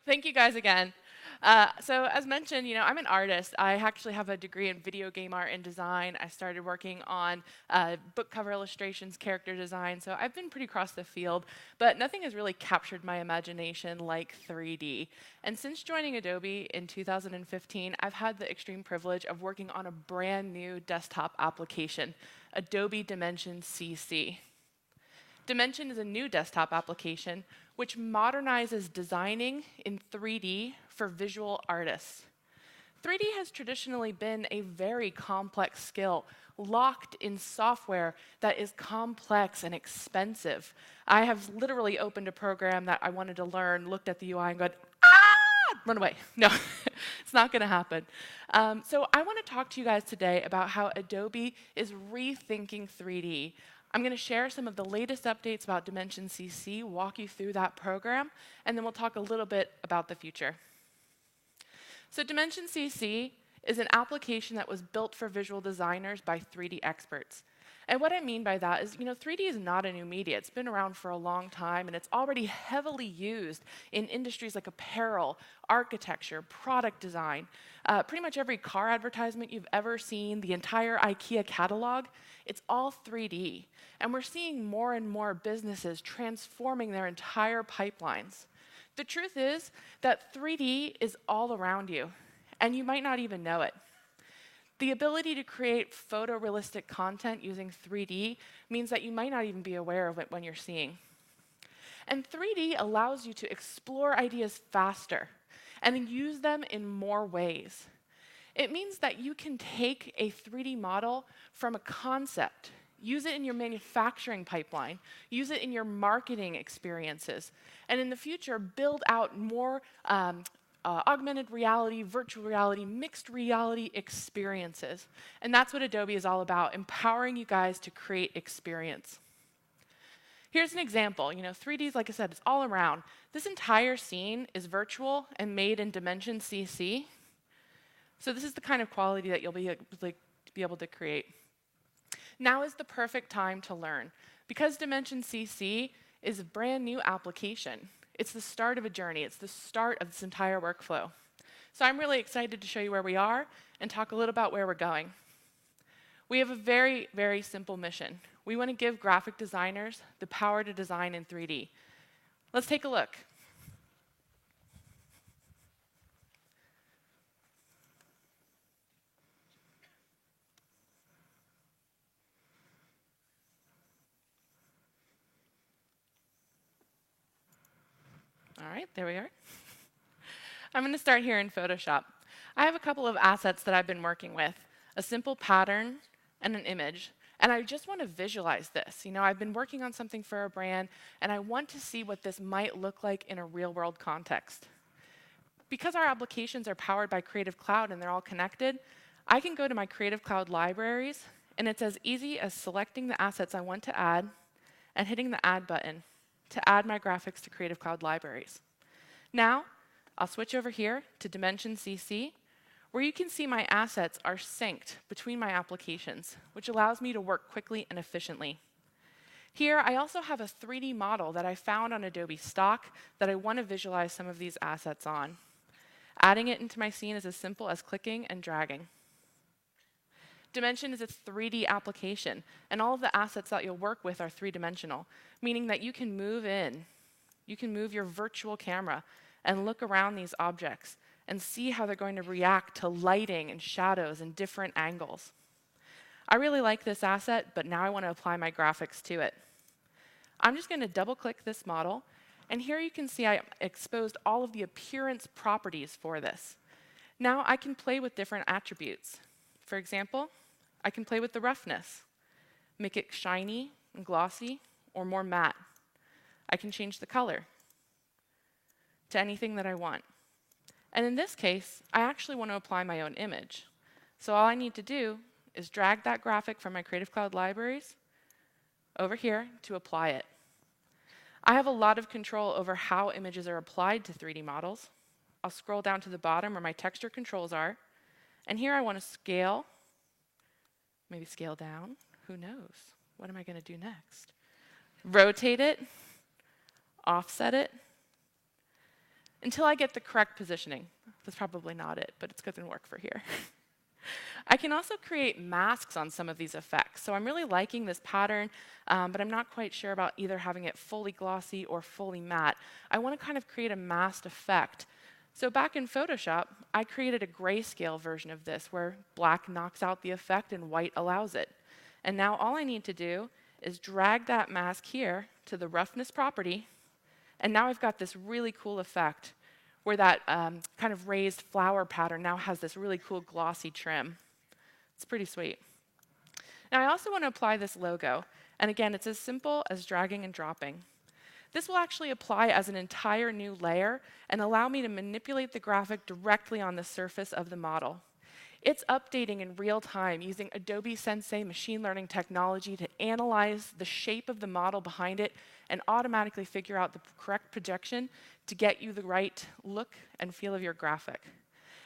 Thank you guys again. So as mentioned, I'm an artist. I actually have a degree in video game art and design. I started working on book cover illustrations, character design, so I've been pretty across the field, but nothing has really captured my imagination like 3D. And since joining Adobe in 2015, I've had the extreme privilege of working on a brand new desktop application, Adobe Dimension Cc. Dimension is a new desktop application which modernizes designing in 3D for visual artists. 3D has traditionally been a very complex skill, locked in software that is complex and expensive. I have literally opened a program that I wanted to learn, looked at the UI and gone, ah, run away. No, it's not going to happen. So I want to talk to you guys today about how Adobe is rethinking 3D. I'm going to share some of the latest updates about Dimension CC, walk you through that program, and then we'll talk a little bit about the future. So Dimension CC is an application that was built for visual designers by 3D experts. And what I mean by that is, 3D is not a new media. It's been around for a long time, and it's already heavily used in industries like apparel, architecture, product design. Pretty much every car advertisement you've ever seen, the entire IKEA catalog, it's all 3D. And we're seeing more and more businesses transforming their entire pipelines. The truth is that 3D is all around you, and you might not even know it. The ability to create photorealistic content using 3D means that you might not even be aware of it when you're seeing. And 3D allows you to explore ideas faster and then use them in more ways. It means that you can take a 3D model from a concept, use it in your manufacturing pipeline, use it in your marketing experiences, and in the future, build out more augmented reality, virtual reality, mixed reality experiences. And that's what Adobe is all about, empowering you guys to create experience. Here's an example. 3D is, like I said, it's all around. This entire scene is virtual and made in Dimension CC. So this is the kind of quality that you'll be able to create. Now is the perfect time to learn. Because Dimension CC is a brand new application, it's the start of a journey. It's the start of this entire workflow. So I'm really excited to show you where we are and talk a little about where we're going. We have a very, very simple mission. We want to give graphic designers the power to design in 3D. Let's take a look. All right, there we are. I'm going to start here in Photoshop. I have a couple of assets that I've been working with, a simple pattern and an image. And I just want to visualize this. I've been working on something for a brand, and I want to see what this might look like in a real-world context. Because our applications are powered by Creative Cloud and they're all connected, I can go to my Creative Cloud libraries, and it's as easy as selecting the assets I want to add and hitting the Add button to add my graphics to Creative Cloud libraries. Now, I'll switch over here to Dimension CC, where you can see my assets are synced between my applications, which allows me to work quickly and efficiently. Here, I also have a 3D model that I found on Adobe Stock that I want to visualize some of these assets on. Adding it into my scene is as simple as clicking and dragging. Dimension is a 3D application, and all of the assets that you'll work with are three-dimensional, meaning that you can move in. You can move your virtual camera and look around these objects and see how they're going to react to lighting and shadows and different angles. I really like this asset, but now I want to apply my graphics to it. I'm just going to double-click this model, and here you can see I exposed all of the appearance properties for this. Now I can play with different attributes. For example, I can play with the roughness, make it shiny and glossy or more matte. I can change the color to anything that I want. And in this case, I actually want to apply my own image. So all I need to do is drag that graphic from my Creative Cloud libraries over here to apply it. I have a lot of control over how images are applied to 3D models. I'll scroll down to the bottom where my texture controls are, and here I want to scale, maybe scale down, who knows? What am I going to do next? Rotate it, offset it. until I get the correct positioning. That's probably not it, but it's going to work for here. I can also create masks on some of these effects. So I'm really liking this pattern, but I'm not quite sure about either having it fully glossy or fully matte. I want to kind of create a masked effect. So back in Photoshop, I created a grayscale version of this where black knocks out the effect and white allows it. And now all I need to do is drag that mask here to the roughness property, and now I've got this really cool effect where that kind of raised flower pattern now has this really cool glossy trim. It's pretty sweet. Now I also want to apply this logo, and again, it's as simple as dragging and dropping. This will actually apply as an entire new layer and allow me to manipulate the graphic directly on the surface of the model. It's updating in real time using Adobe Sensei machine learning technology to analyze the shape of the model behind it and automatically figure out the correct projection to get you the right look and feel of your graphic.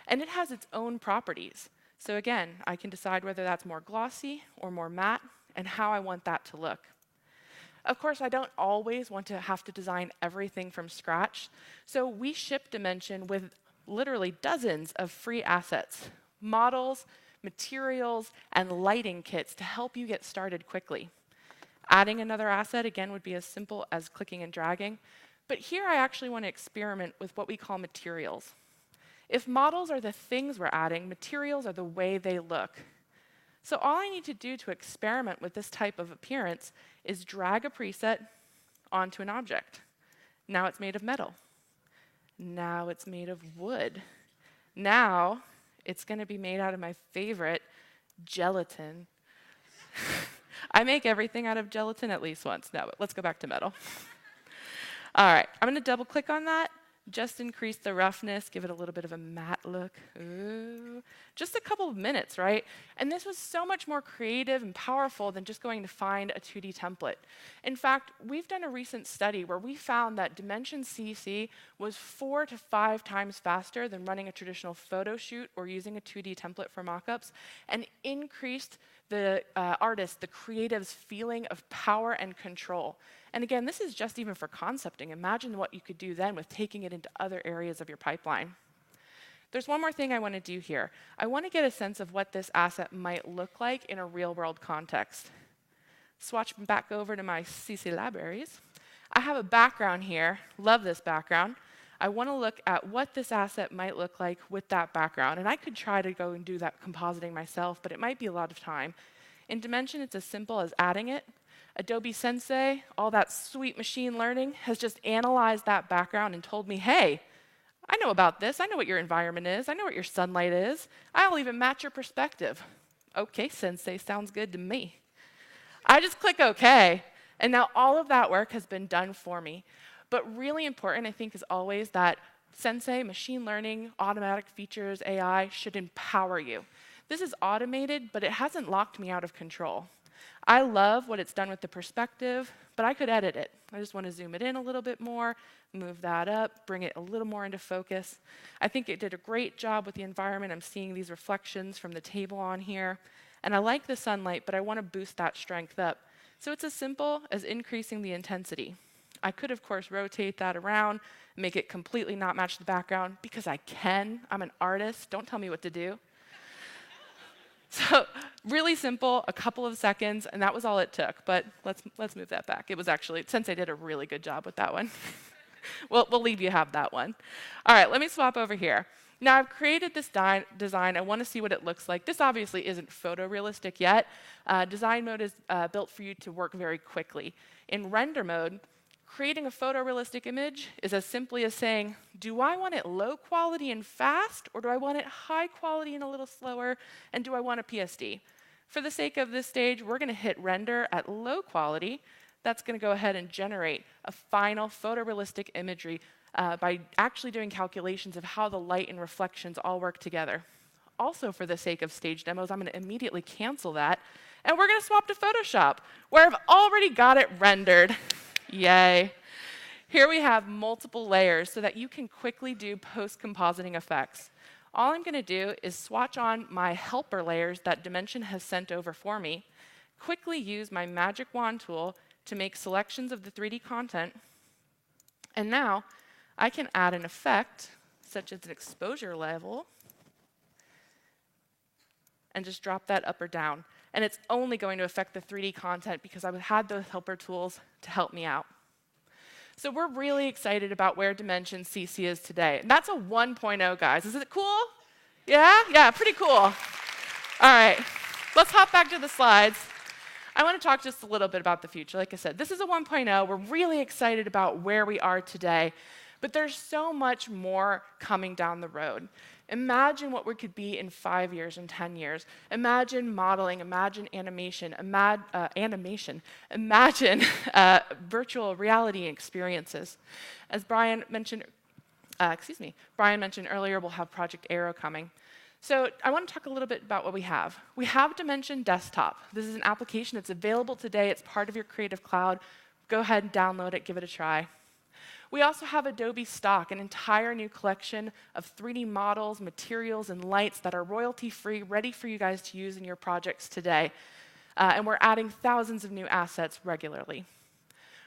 And it has its own properties. So again, I can decide whether that's more glossy or more matte and how I want that to look. Of course, I don't always want to have to design everything from scratch. So we ship Dimension with literally dozens of free assets, models, materials, and lighting kits to help you get started quickly. Adding another asset, again, would be as simple as clicking and dragging. But here I actually want to experiment with what we call materials. If models are the things we're adding, materials are the way they look. So all I need to do to experiment with this type of appearance is drag a preset onto an object. Now it's made of metal. Now it's made of wood. Now it's going to be made out of my favorite, gelatin. I make everything out of gelatin at least once. No, but let's go back to metal. All right, I'm going to double click on that. Just increase the roughness, give it a little bit of a matte look. Ooh. Just a couple of minutes, right? And this was so much more creative and powerful than just going to find a 2D template. In fact, we've done a recent study where we found that Dimension Cc was 4 to 5 times faster than running a traditional photo shoot or using a 2D template for mockups, and increased the artist, the creative's feeling of power and control. And again, this is just even for concepting. Imagine what you could do then with taking it into other areas of your pipeline. There's one more thing I want to do here. I want to get a sense of what this asset might look like in a real-world context. Swatch back over to my CC libraries. I have a background here. Love this background. I want to look at what this asset might look like with that background. And I could try to go and do that compositing myself, but it might be a lot of time. In Dimension, it's as simple as adding it. Adobe Sensei, all that sweet machine learning, has just analyzed that background and told me, hey, I know about this. I know what your environment is. I know what your sunlight is. I'll even match your perspective. Okay, Sensei, sounds good to me. I just click OK, and now all of that work has been done for me. But really important, I think, is always that Sensei, machine learning, automatic features, AI should empower you. This is automated, but it hasn't locked me out of control. I love what it's done with the perspective, but I could edit it. I just want to zoom it in a little bit more, move that up, bring it a little more into focus. I think it did a great job with the environment. I'm seeing these reflections from the table on here. And I like the sunlight, but I want to boost that strength up. So it's as simple as increasing the intensity. I could, of course, rotate that around, make it completely not match the background, because I can. I'm an artist. Don't tell me what to do. So really simple, a couple of seconds, and that was all it took. But let's move that back. It was actually, Sensei did a really good job with that one. We'll leave you have that one. All right, let me swap over here. Now I've created this design. I want to see what it looks like. This obviously isn't photorealistic yet. Design mode is built for you to work very quickly. In render mode, creating a photorealistic image is as simply as saying, do I want it low quality and fast, or do I want it high quality and a little slower, and do I want a PSD? For the sake of this stage, we're going to hit render at low quality. That's going to go ahead and generate a final photorealistic imagery by actually doing calculations of how the light and reflections all work together. Also, for the sake of stage demos, I'm going to immediately cancel that, and we're going to swap to Photoshop, where I've already got it rendered. Yay. Here we have multiple layers so that you can quickly do post-compositing effects. All I'm going to do is swatch on my helper layers that Dimension has sent over for me, quickly use my magic wand tool to make selections of the 3D content, and now I can add an effect, such as an exposure level, and just drop that up or down. And it's only going to affect the 3D content because I had those helper tools to help me out. So we're really excited about where Dimension CC is today. And that's a 1.0, guys. Is it cool? Yeah? Yeah, pretty cool. All right, let's hop back to the slides. I want to talk just a little bit about the future. Like I said, this is a 1.0. We're really excited about where we are today. But there's so much more coming down the road. Imagine what we could be in 5 years and 10 years. Imagine modeling, imagine animation, imagine virtual reality experiences. As Brian mentioned earlier, we'll have Project Arrow coming. So I want to talk a little bit about what we have. We have Dimension Desktop. This is an application that's available today. It's part of your Creative Cloud. Go ahead and download it, give it a try. We also have Adobe Stock, an entire new collection of 3D models, materials, and lights that are royalty-free, ready for you guys to use in your projects today. And we're adding thousands of new assets regularly.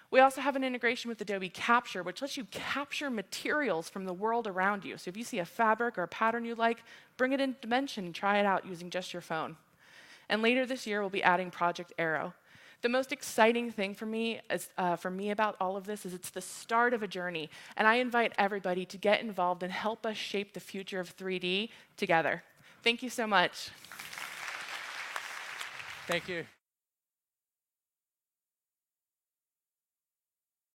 We also have an integration with Adobe Capture, which lets you capture materials from the world around you. So if you see a fabric or a pattern you like, bring it in Dimension and try it out using just your phone. And later this year, we'll be adding Project Arrow. The most exciting thing for me about all of this is it's the start of a journey, and I invite everybody to get involved and help us shape the future of 3D together. Thank you so much. Thank you.